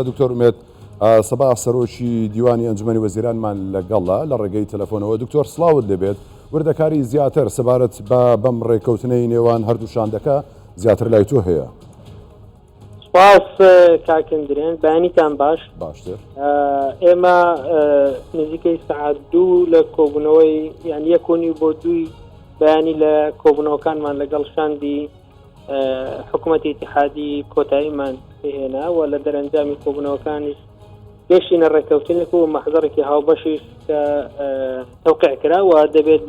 دکتۆر ئومێد سەباح سەرۆکی دیوانی ئەنجومەنی وەزیرانمان لەگەڵا لە ڕێگەی تەلەفۆنەوە. دکتۆر سڵاوت لێبێت، وردەکاری زیاتر سەبارەت بە بەم ڕێکەوتنەی نێوان هەردووشان دەکا زیاتر لای تۆ هەیە. سپاس کاکەندرێن، بەیانیتان باشتر. ئێمە نزیکەی سەعات 2 لە کۆبوونەوەی یان 1 بۆ 2 بەیانی لە کۆبوونەوەکانمان لەگەڵ شاندی حکوومەتی اتحادی کۆتاییمان هێنا و لە دەرەنجامی کۆبوونەوەکانیش گەشتینە ڕێکەوتنێک و مەحزەرێکی هاوبەشیش کە تەوقیع کرا و دەبێت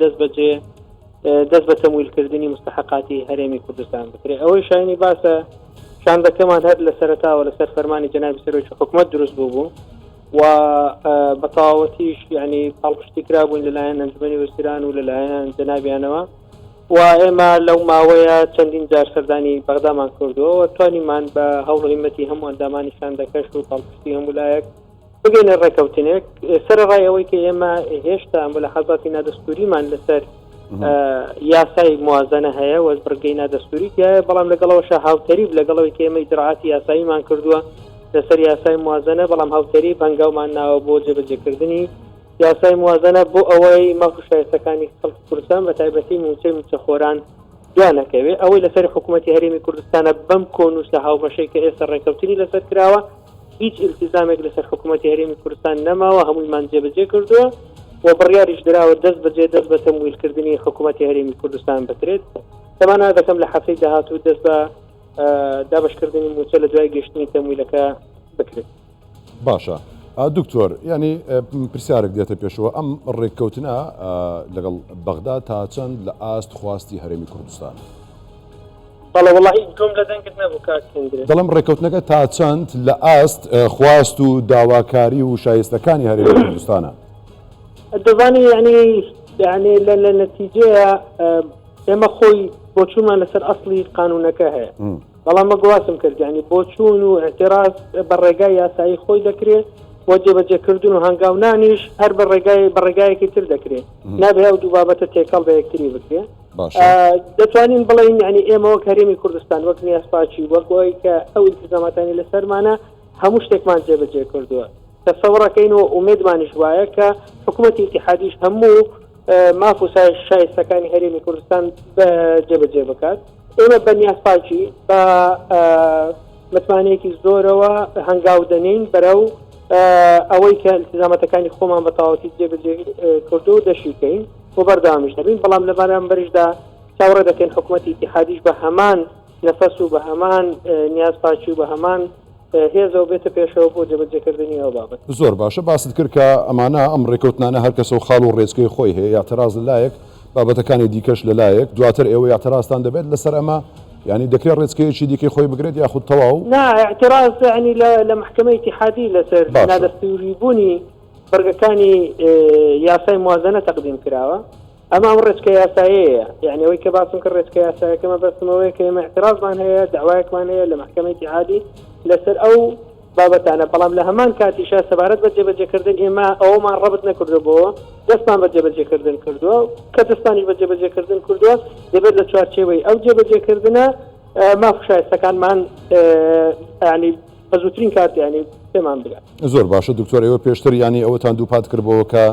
دەست بە تەمویلکردنی مستحقاتی هەرێمی کوردستان بکرێت. ئەوەی شاینی باسە شاندەکەمان هەر لە سەرەتاوە لەسەر فەرمانی جەنابی سەرۆکی حکوومەت دروست بوو و بە تەواوەتیش یعنی پاڵپشتی کرابوون لەلایەن ئەنجومەنی وەزیران و لەلایەن جەنابیانەوە و ئێمە لەو ماوەیە چەندین جار سەردانی بەغدامان کردووە و توانیمان بە هەوڵ هیمەتی هەموو ئەندامانی شاندەکەش و پاڵپشتی هەموو لایەک بگەینە ڕێکەوتنێک. سەرڕای ئەوەی کە ئێمە هێشتا ملاحەزاتی نادەستوریمان لەسەر یاسای موازنە هەیە و بڕگەی نادەستوری هەیە، بەڵام لەگەڵەوەش هاوتەریب لەگەڵەوەی کە ئێمە ئیجراعاتی یاساییمان کردووە لەسەر یاسای موازنە، بەڵام هاوتەریب هەنگاومان ناوە بۆ جێبەجێکردنی یاسای موازنە بۆ ئەوەی مەڵک شایستەکانی خەڵکی کوردستان بە تایبەتی موچەی موچەخۆران دوانەکەوێت. ئەوەی لەسەر حکوومەتی هەرێمی کوردستانە بەم کۆنووس لە هاوبەشەی کە ئێستا ڕێکەوتنی لەسەر کراوە هیچ التزامێک لەسەر حکوومەتی هەرێمی کوردستان نەماوە، هەموویمان جێبەجێ کردووە و بڕیاریش دراوە دەست بە تەمویلکردنی حکوومەتی هەرێمی کوردستان بکرێت. تەمانا دەکەم لە هەفتەی داهاتوو دەست بە دابشکردنی موچە لە دوای گەشتنی تەمویلەکە بکرێت. باشە دکتۆر، ینی پرسیارێک دێتە پێشەوە، ئەم ڕێککەوتنە لەگەڵ بەغدا تا چەند لە ئاست خواستی هەرێمی کوردستان؟ بەڵێ وەڵاهی گۆم لە دەنگت نەبوو کاکەندرێ. دەڵم ڕێککەوتنەکە تا چەند لە ئاست خواست و داواکاری و شایستەکانی هەرێمی کوردستانە؟ دەزانی یعنی لە نەتیجەیە ئێمە خۆی بۆچوومان لەسەر ئەسڵی قانونەکە هەیە، بەڵام مە گواسم کرد یعنی بۆچوون و اعتراض بە ڕێگای یاسایی خۆی دەکرێت بۆ جێبەجێکردن و هەنگاونانیش هەر بە ڕێگایەکی تر دەکرێت، نابێ ئەو دوو بابەتە تێکەڵ بە یەکتری بکرێت. دەتوانین بڵین یعنی ئێمە وەک هەرێمی کوردستان وەک نیازپاچی وەکەوەی کە ئەو التزاماتانی لەسەرمانە هەموو شتێکمان جێبەجێ کردووە. تەسەوڕەکەینەوە ئومێدمانیش وایە کە حکوومەتی اتحادیش هەموو ماف و شایستەکانی هەرێمی کوردستان جێبەجێ بکات. ئێمە بە نیازپاچی بە متمانەیەکی زۆرەوە هەنگاو دەنین بەرەو ئەوەی کە التزامەتەکانی خۆمان بە تەواوەتی جێبەجێ کردو و دەشیکەین بۆ بەردەوامیش دەبین، بەڵام لە بەرامبەریشدا چاوەڕێ دەکەین حکوومەتی اتحادیش بە هەمان نەفەس و بە هەمان نیازپاچی و بە هەمان هێزەوە بێتە پێشەوە بۆ جێبەجێکردنی ئەو بابەت. زۆر باشە، باست کرد کە ئەمانە ئەم ڕێکەوتنانە هەر کەسە و خاڵ و ڕێچکەی خۆی هەیە، یاعتراض لەلایەک بابەتەکانی دیکەش لەلایەک، دواتر ئێوە یاعتراضتان دەبێت لەسەر ئەمە، یعنی دەکرێت ڕێچکەیەکی دیکەی خۆی بگرێت یاخود تەواو؟ نا اعتراض یعنی لە محکەمەی اتحادی لەسەر نادەستوریبوونی بەرگەکانی یاسای موازنە تەقدیم کراوە. ئەمە ڕێچکە یاساییەیە، یعنی ئەوەی کە باسم کرد ڕێچکە یاساییەکەمە بەستمەوەی کە ئێمە اعتراضمان هەیە، داوایەکمان هەیە لە محکەمەی اتحادی لەسەر ئەو بابەتانە، بەڵام لە هەمان کاتیشا سەبارەت بە جێبەجێکردن ئێمە ئەوەمان ڕەبت نەکردبەوە، دەستمان بە جێبەجێکردن کردووە، کە دەستانیش بە جێبەجێکردن کردووە دەبێت لە چوارچێوەی ئەو جێبەجێکردنە ماف شایستەکانمان ینی بە زووترین کات ینی پێمان بگات. زۆر باشە دکتۆر، ئێوە پێشتر ینی ئەوەتان دووپات کردبەوە کە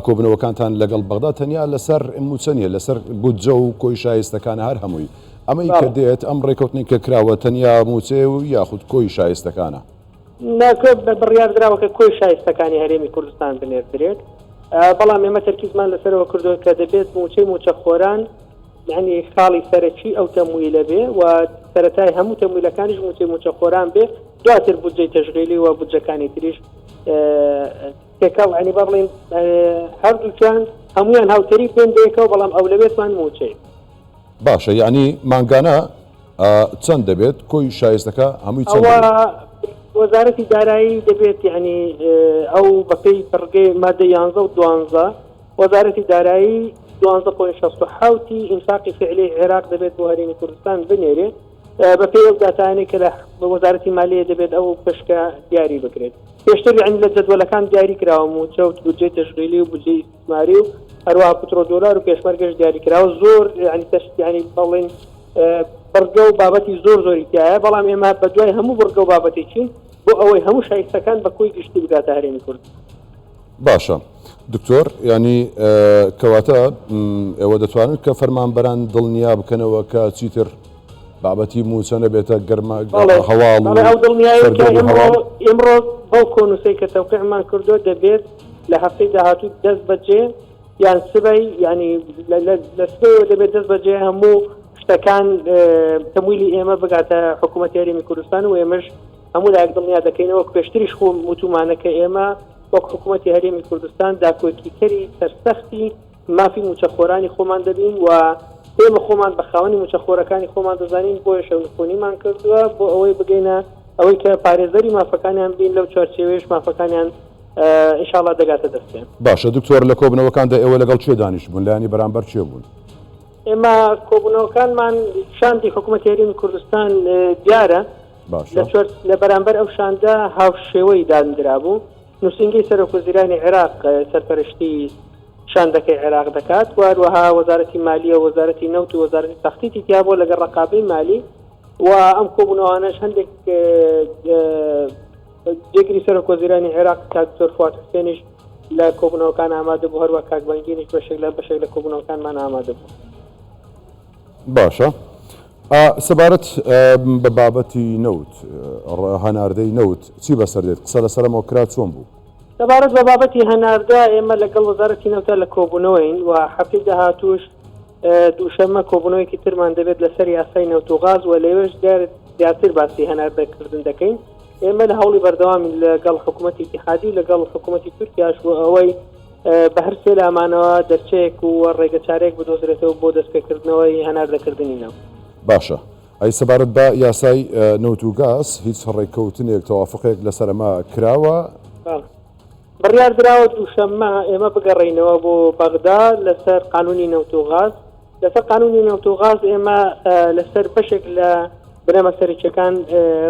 کۆبنەوەکانتان لەگەڵ بەغدا تەنیا لەسەر موچەنیە، لەسەر بودجە و کۆی شایستەکانە هەر هەمووی، ئەمەی کە دێت ئەم ڕێکەوتنی کە کراوە تەنیا موچێ و یاخود کۆی شایستەکانە؟ ناکە بڕیاردراوە کە کۆی شایستەکانی هەرێمی کوردستان بنێردرێت، بەڵام ئێمە تەرکیزمان لەسەرەوە کردووە کە دەبێت موچەی موچەخۆران یعنی خاڵی سەرەکی ئەو تەمویلە بێ و سەرەتای هەموو تەمویلەکانیش موچەی موچەخۆران بێ، دواتر بودجەی تەشغیلی و بودجەکانی تریش تێکەڵ ینی بەڵێن هەردووچان هەمویان هاوتەری پێن دەیەکەوە، بەڵام ئەولەوێتمان موچەی. باشە، یعنی مانگانە چەند دەبێت کۆی شایستەکە هەمووی چەند؟ وەزارەتی دارایی دەبێت یعنی ئەو بەپێی بڕگەی مادە 11 و 12 وەزارەتی دارایی 12.67 ئینفاقی فعلی عێراق دەبێت بۆ هەرێمی کوردستان بنێرێ، بەپێی ئەو داتانەی کە لە وەزارەتی مالیە دەبێت ئەو پشکە دیاری بکرێت. پێشتر یعنی لە جەدوەلەکان دیاری کراوە موچە و بودجەی تەشغیلی و بودجەی ئیستثماری و هەروەها پترۆ دۆلار و پێشمەرگەش دیاری کراوە، زۆر یعنی بەڵێن بەرگە و بابەتی زۆری تایە، بەڵام ئێمە بە دوای هەموو بەرگە و بابەتێکین بۆ بۆ ئەوەی هەموو شایستەکان بە کۆی گشتی بگاتە هەرێمی کورد. باشە دکتۆر ینی کەواتە ئێوە دەتوانن کە فەرمانبەران دڵنیا بکەنەوە کە چیتر بابەتی موچەنە بێتە گەرمە هەواڵ ئەو دڵنیاییکە ئێمڕۆ بەو کۆنووسەی کە تەوقیعمان کردو دەبێت لە هەفتەی داهاتوو دەست بەجێ یان سبەی ینی لە سبەیەوە دەبێت دەست بەجێ هەموو شتەکان تەمویلی ئێمە بگاتە حکوومەتی هەرێمی کوردستان و ئێمەش هەموو لایەک دڵنیا دەکەینەوە پێشتریش خۆ وتومانەکە ئێمە وەک حکوومەتی هەرێمی کوردستان داکۆکیکەری سەرسەختی مافی موچەخۆرانی خۆمان دەبین و ئێمە خۆمان بە خاوەنی موچەخۆرەکانی خۆمان دەزانین بۆیە شەونخۆنیمان کردووە بۆ ئەوەی بگەینە ئەوەی کە پارێزەری مافەکانیان بین لەو چوارچێوەیەش مافەکانیان ئینشاءڵڵا دەگاتە دەستێن. باشە دکتۆر لە کۆبنەوەکاندا ئێوە لەگەڵ چێ دانیشت بوون لایانی بەرامبەر چێ بوون؟ ئێمە کۆبوونەوەکانمان شاندی حکوومەتی هەرێمی کوردستان دیارە لە بەرامبەر ئەو شاندا هاوشێوەی دانرا بوو. نووسنگی سەرۆکوەزیرانی عێراق سەرپەرشتی شاندەکەی عێراق دەکات واروەها وەزارەتی مالیە و وەزارەتی نەوت و وەزارەتی تەختیتی تیا بۆ لەگەڵ ڕقابەی مالی و ئەم کۆبوونەوانەش هەندێک جێگری سەرۆکوەزیرانی عێراق کاک دکتۆر فواد حوسێنیش لە کۆبوونەوەکان ئامادە بوو هەروە کاک بەنگینیش بەشێک لە کۆبوونەوەکانمان ئامادە بوو. باشە سەبارەت بە بابەتی نەوت هەناردەی نەوت چی بەسەر دێت قسە لەسەرەمەوە کرا چۆن بوو؟ سەبارەت بە بابەتی هەناردە ئێمە لەگەڵ وەزارەتی نەوتە لە کۆبوونەوەین و هەفتەی داهاتووش دووشەممە کۆبوونەوەیەکی ترمان دەبێت لەسەر یاسای نەوت و غاز و لەوێش زیاتر باسی هەناردەکردن دەکەین. ئێمە لە هەوڵی بەردەوامی لەگەڵ حکوومەتی اتحادی و لەگەڵ حکوومەتی تورکیاش و ئەوەی بە هەر سێ لامانەوە دەرچەیەک و ڕێگە چارێک بدۆزرێتەوە بۆ دەستپێکردنەوەی هەناردەکردنینەوە. باشە ئەی سەبارەت بە یاسای نەوت و گاز هیچ هەڕێککەوتنێک تەوافقێک لەسەرما کراوە؟ بڕیار دراوە دووشەممە ئێمە بگەڕێینەوە بۆ بەغدا لەسەر قانونی نەوت و غاز. لەسەر قانونی نەوت و غاز ئێمە لەسەر بەشێک لە بنەمە سەرچەکان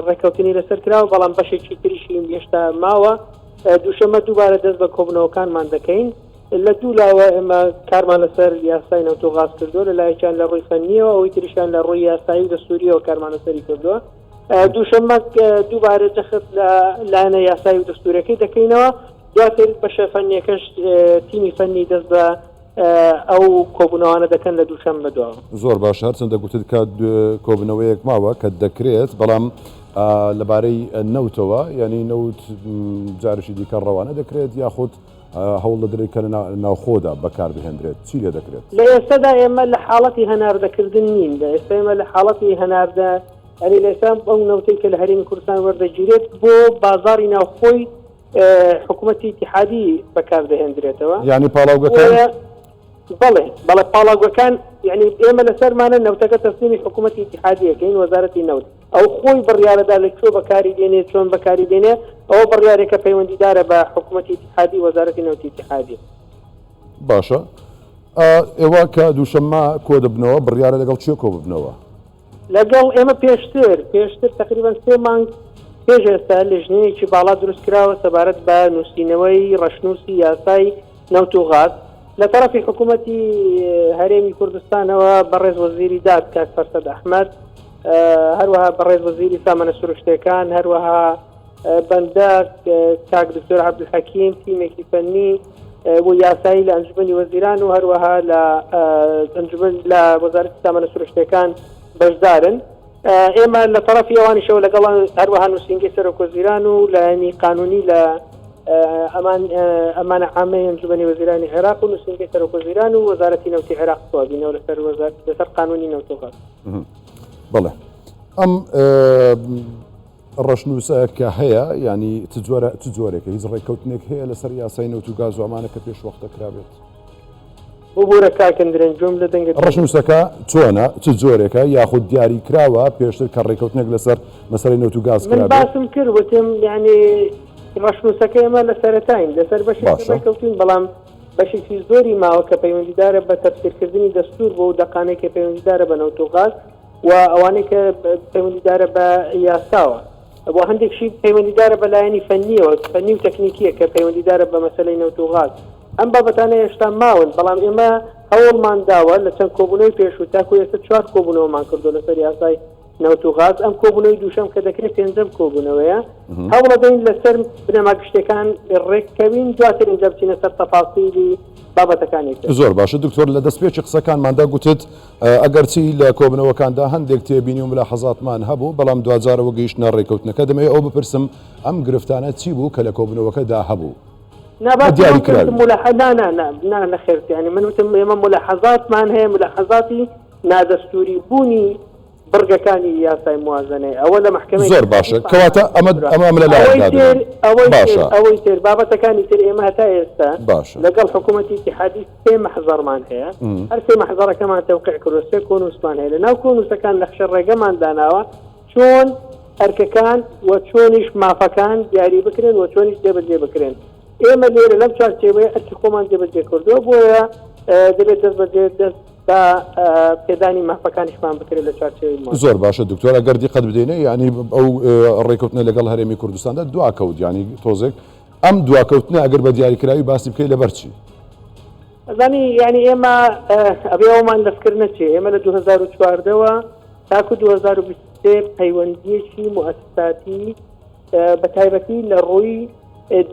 ڕێککەوتنی لەسەر کراوە بەڵام بەشێکی تریشی هێشتا ماوە. دووشەممە دووبارە دەست بە کۆبنەوەکانمان دەکەین. لە دوو لاوە ئێمە کارمان لەسەر یاسای نەوت و غاز کردووە لە لایەکیان لە ڕووی فەنیەوە ئەوەی تریشان لە ڕووی یاسایی و دەستوریەوە کارمان لەسەری کردووە. دووشەممە دووبارە جەخت لە لایەنە یاسایی و دەستورەکەی دەکەینەوە دواتر بەشە فەنیەکەش تیمی فەنی دەست بە ئەو کۆبوونەوانە دەکەن لە دووشەممە بەدواوە. زۆر باش هەرچەندە گوتت کە کۆبنەوەیەک ماوە کە دەکرێت بەڵام لەبارەی نەوتەوە ینی نەوت جارشی دیکە ڕەوانە دەکرێت یاخود هەوڵ دەدرێت کە ناوخۆدا بەکار بهێنرێت چی لێ دەکرێت؟ لە ئێستادا ئێمە لە حاڵەتی هەناردەکردن نین لە ئێستا ئێمە لە حاڵەتی هەناردە ئەنی لە ئێستا ئەو نەوتەی کە لە هەرێمی کوردستان وەردەگیرێت بۆ بازاری ناوخۆی حکوومەتی اتحادی بەکار دەهێنرێتەوە ینی پاڵاوگەکان بەڵێ پاڵاوگەکان یعنی ئێمە لەسەرمانە نەوتەکە تەسلیمی حکوومەتی اتحادیەکەین وەزارەتی نەوت ئەو خۆی بڕیارەدا لە کوێ بەکاری دێنێ چۆن بەکاری دێنێ ئەوە بڕیارێکە پەیوەندیدارە بە حکوومەتی اتحادی وەزارەتی نەوتی اتحادی. باشە ئێوە کە دووشەممە کۆ دەبنەوە بڕیارە لەگەڵ چێ کۆ ببنەوە؟ لەگەڵ ئێمە پێشتر تقریبا 3 مانگ پێش ئێستا لێژنەیەکی باڵا دروست کراوە سەبارەت بە نووسینەوەی ڕەشنووسی یاسای نەوت و غاز لە طرفی حکوومەتی هەرێمی کوردستانەوە بەڕێز وەزیری داد کاک فەرسەد ئەحمەد هەروەها بەڕێز وەزیری سامانە سروشتەکان هەروەها بەندە کاک دکتۆر عەبدولحەکیم تیمێکی فەنی و یاسایی لە ئەنجومەنی وەزیران و هەروەها لە وەزارەتی سامانە سروشتەکان بەشدارن. ئێمە لە طرفی ئەوانیشەوە لەگەڵ هەروەها نووسینگی سەرۆکوەزیران و لایەنی قانونی لە ئەمانە عامەی ئەنجومەنی وەزیرانی عێراق و نووسینگی سەرۆکوەزیران و وەزارەتی نەوتی عێراق توابینەوە لەسەر قانونی نەوت و غاز. بەڵێ ئەم ڕەشنووسە کە هەیە ینی چ جۆرێکە هیچ ڕێککەوتنێک هەیە لەسەر یاسای نەوت و گاز و ئەمانە کە پێش وەختە کرابێت؟ بۆرە کاکەندرێن جۆم لە دەنگت ڕەشنووسەکە چۆنە چ جۆرێکە یاخود دیاری کراوە پێشتر کە ڕێککەوتنێک لەسەر مەسەلەی نەوت و گاز کرابێت؟ من باسم کرد وتم یعنی ڕەشنووسەکە ئێمە لە سەرەتاین لەسەر بەشێکی ڕێککەوتین بەڵام بەشێکی زۆری ماوە کە پەیوەندیدارە بە تەفسیرکردنی دەستور بۆ و دەقانەی کە پەیوەندیدارە بە نەوت و غاز و ئەوانەی کە پەیوەندیدارە بە یاساوە بۆ هەندێکشی پەیوەندیدارە بە لایەنی فەنیەوە فەنی و تەکنیکیە کە پەیوەندیدارە بە مەسەلەی نەوت و غاز. ئەم بابەتانە هێشتا ماون بەڵام ئێمە هەوڵمان داوە لە چەند کۆبوونەوەی پێشوو تاکو ئێستا 4 کۆبوونەوەمان کردو لەسەر یاسای نەوت و غاز ئەم کۆبوونەوەی دووشەم کە دەکرێت پێنجەم کۆبوونەوەیە هەوڵەدەین لەسەر بنەما گشتەکان ڕێککەوین دواتر اینجا بچینە سەر تەفاسیلی بابەتەکانی زۆر باشە دکتۆر لە دەستپێکی قسەکانماندا گوتت ئەگەرچی لە کۆبنەوەکاندا هەندێک تێبینی و ملاحەزاتمان هەبوو بەڵام دوجارەوە گەیشتنە ڕێکەوتنەکە دەمەوێت ئەو بپرسم ئەم گرفتانە چی بوو کە لە کۆبنەوەکەدا هەبوو نەخێرت ینی من وتم ئێمە ملاحەزاتمان هەیە ملاحەزاتی نادەستوری بوونی بڕگەکانی یاسای موازنەی ئەوە لە محکمە زۆر باشە کەواتە ئەمە ئەوەی تر بابەتەکانی تر ئێمە هەتا ئێستا لەگەڵ حکوومەتی اتحادی سێ مەحزەرمان هەیە هەر سێ مەحزەرەکەمان تەوقیع کردووە سێ کۆنووسمان هەیە لەناو کۆنووسەکان نەخشە ڕێگەمان داناوە چۆن ئەرکەکان و چۆنیش مافەکان دیاری بکرێن و چۆنیش جێبەجێ بکرێن ئێمە لێرە لەم چارچێوەیە ئەرکی خۆمان جێبەجێ کردووە بۆیە دەبێت دەست بەجێ دەست تا پێدانی مافەکانیشمان بکرێت لە چارچێوەی زۆر باشە دکتۆر ئەگەر دیقەت بدەینە ینی ئەو ڕێکەوتنە لەگەڵ هەرێمی کوردستاندا دواکەوت ینی تۆزێک ئەم دواکەوتنە ئەگەر بە دیاریکراوی باسی بکەی لەبەرچی ئەزانی ینی ئێمە ئەبێ ئەومان دەستکرد نەچێ ئێمە لە 2014ەوە تاکو 2023 پەیوەندیەکی موسساتی بە تایبەتی لە ڕووی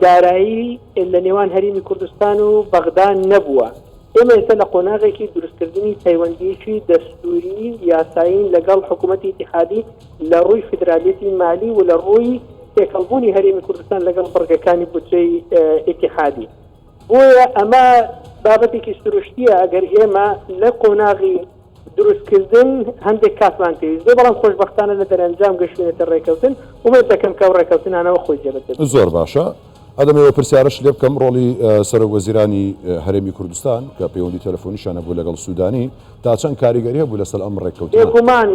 دارایی لە نێوان هەرێمی کوردستان و بەغدان نەبووە ئێمە ئێستا لە قۆناغێکی دروستکردنی پەیوەندیەکی دەستوری یاسایین لەگەڵ حکوومەتی اتحادی لە ڕووی فدرالیەتی مالی و لە ڕووی تێکەڵبوونی هەرێمی کوردستان لەگەڵ بڕگەکانی بودجەی اتحادی بۆیە ئەمە بابەتێکی سروشتیە ئەگەر ئێمە لە قۆناغی دروستکردن هەندێک کاتمان پێویستە بەڵام خۆشبەختانە لە دەرەنجام گەشتێتە ڕێکەوتن ومێت دەکەم کە ئەو ڕێکەوتنانەوە خۆی جێبەجێ زۆر باشە ئەدەمەوە پرسیارش لێ بکەم ڕۆڵی سەرۆکوەزیرانی هەرێمی کوردستان کە پەیوەندی تەلەفۆنیشانە بوو لەگەڵ سوودانی تا چەند کاریگەریە بوو لەسەر ئەم ڕێکەوتنە بێگومان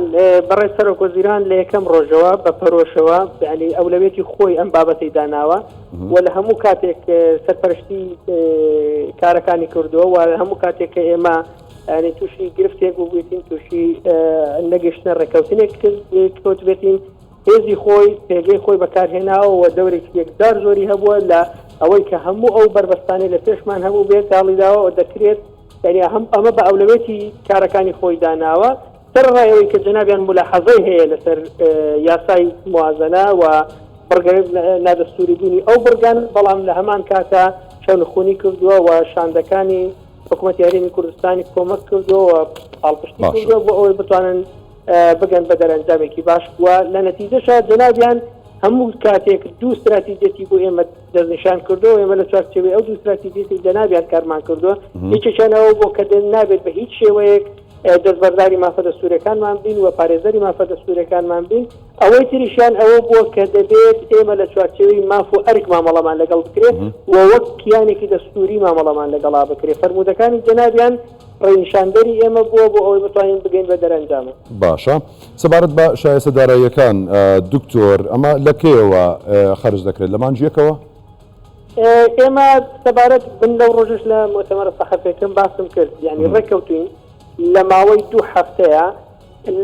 بەڕێز سەرۆکوەزیران لە یەکەم ڕۆژەوە بە پەرۆشەوە یعنی ئەولەوێتی خۆی ئەم بابەتەی داناوە و لە هەموو کاتێک سەرپەرشتی کارەکانی کردووە و لە هەموو کاتێک کە ئێمە ینی تووشی گرفتێک بووبێتین تووشی نەگەشتنە ڕێکەوتنێک کەوت بێتین هێزی خۆی پێگەی خۆی بەکارهێناوە و دەورێکی یەکدار زۆری هەبووە لە ئەوەی کە هەموو ئەو بربەستانەی لە پێشمان هەموو بێت داڵیداوە و دەکرێت یعنی ئەمە بە ئەولەوێتی کارەکانی خۆی داناوە سەر ڕایەوەی کە جەنابیان ملاحەزەی هەیە لەسەر یاسای موازنە و بڕگەی نادەستوری بوونی ئەو بڕگان بەڵام لە هەمان کاتە شەونخوونی کردووە و شاندەکانی حکوومەتی هەرێمی کوردستانی کۆمەک کردووە و هەڵپشتی کردووە بۆ ئەوەی بتوانن بگەن بە دەرەنجامێکی باش وە لە نەتیجەشە جەنابیان هەموو کاتێک دوو استراتیجەتی بۆ ئێمە دەستنیشان کردووە ئێمە لە چارچێوەی ئەو دوو استراتیجەتی جەنابیان کارمان کردووە هیچیشانەوە بۆ کە نابێت بە هیچ شێوەیەک دەستبەرداری مافە دەستوورەکانمان بین و پارێزەری مافە دەستوورەکانمان بین ئەوەی تریشان ئەوە بووە کە دەبێت ئێمە لە چوارچێوەی ماف و ئەرک مامەڵەمان لەگەڵ بکرێت و وەک کیانێکی دەستوری مامەڵەمان لەگەڵا بکرێت فەرمودەکانی جەنابیان ڕێنیشاندەری ئێمە بووە بۆ ئەوەی بتوانین بگەین بە دەرەنجامە باشە سەبارەت بە شایستە داراییەکان دکتۆر ئەمە لە کێوە خەرج دەکرێت لە مانجیەکەوە ئێمە سەبارەت بن لەو ڕۆژش لە مؤتەمەرە سەحەفیەکەم باسم کرد یعنی ڕێکەوتوین لە ماوەی 2 هەفتەیە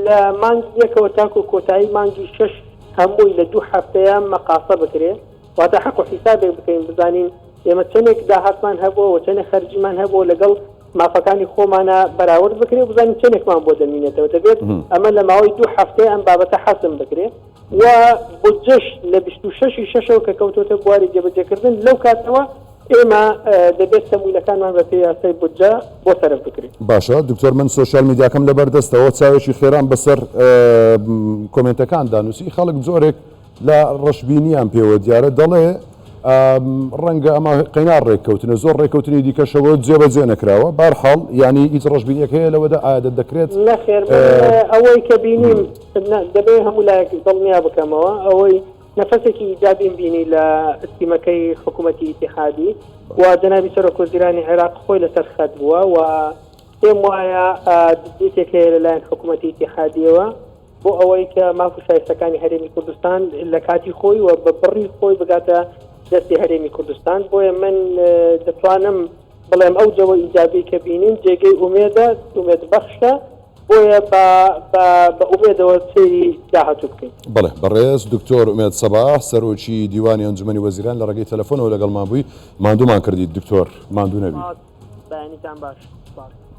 لە مانگ یەکەوە تاکو کۆتایی مانگی 6 هەمووی لە 2 هەفتەیە مەقاسە بکرێت واتە حەق و حیسابێک بکەین بزانین ئێمە چەندێک داهاتمان هەبووە و چەندێک خەرجیمان هەبووە لەگەڵ مافەکانی خۆمانە بەراورد بکرێت بزانین چەندێکمان بۆ دەمینێتەوە دەبێت ئەمە لە ماوەی 2 هەفتەیە ئەم بابەتە حەسم بکرێت و بودجەش لە 26 شەشەوە کە کەوتۆتە بواری جێبەجێکردن لەو کاتەوە ئێمە دەبێت سەمویلەکانمان بە پێی یاسای بودجە بۆ سەرف بکرێت باشە دکتۆر من سوۆشیال میدیاکەم لەبەردەستەوە چاوێکی خێران بەسەر کۆمنتەکان دانووسی خەڵک زۆرێک لە ڕەشبینیان پێوە دیارە دەڵێ ڕەنگە ئەمە قەینار ڕێککەوتنە زۆر ڕێککەوتنی دیکەشەوە جێبەجێ نەکراوە بارحاڵ ینی هیچ ڕەشبینیەک هەیە لەوەدا ئایا دەکرێت نەخێر ئەوەی کە بینیم دەبێت هەموو لایەکی دڵنیا بکەمەوە ئەوەی نەفەسێکی ئیجابین بینی لە ئستیمەکەی حکوومەتی اتحادی و جەنابی سەرۆکوەزیرانی عێراق خۆی لەسەر خەت بووە و پێم وایە دیتێک هەیە لەلایەن حکوومەتی اتحادیەوە بۆ ئەوەی کە ماف و شایستەکانی هەرێمی کوردستان لە کاتی خۆی و بە بڕی خۆی بگاتە دەستی هەرێمی کوردستان بۆیە من دەتوانم بڵێم ئەو جەوە ئیجابی کە بینین جێگەی ئومێدە ئومێد بەخشە بۆیە بە ئومێدەوە سێری داهاتوو بکەین. بەڵێ بەڕێز دکتۆر ئومێد سەباح سەرۆکی دیوانی ئەنجومەنی وەزیران لە ڕێگەی تەلەفۆنەوە لەگەڵمان بووی ماندوومان کردیت دکتۆر ماندوو نەبی. بەیانیتان باش.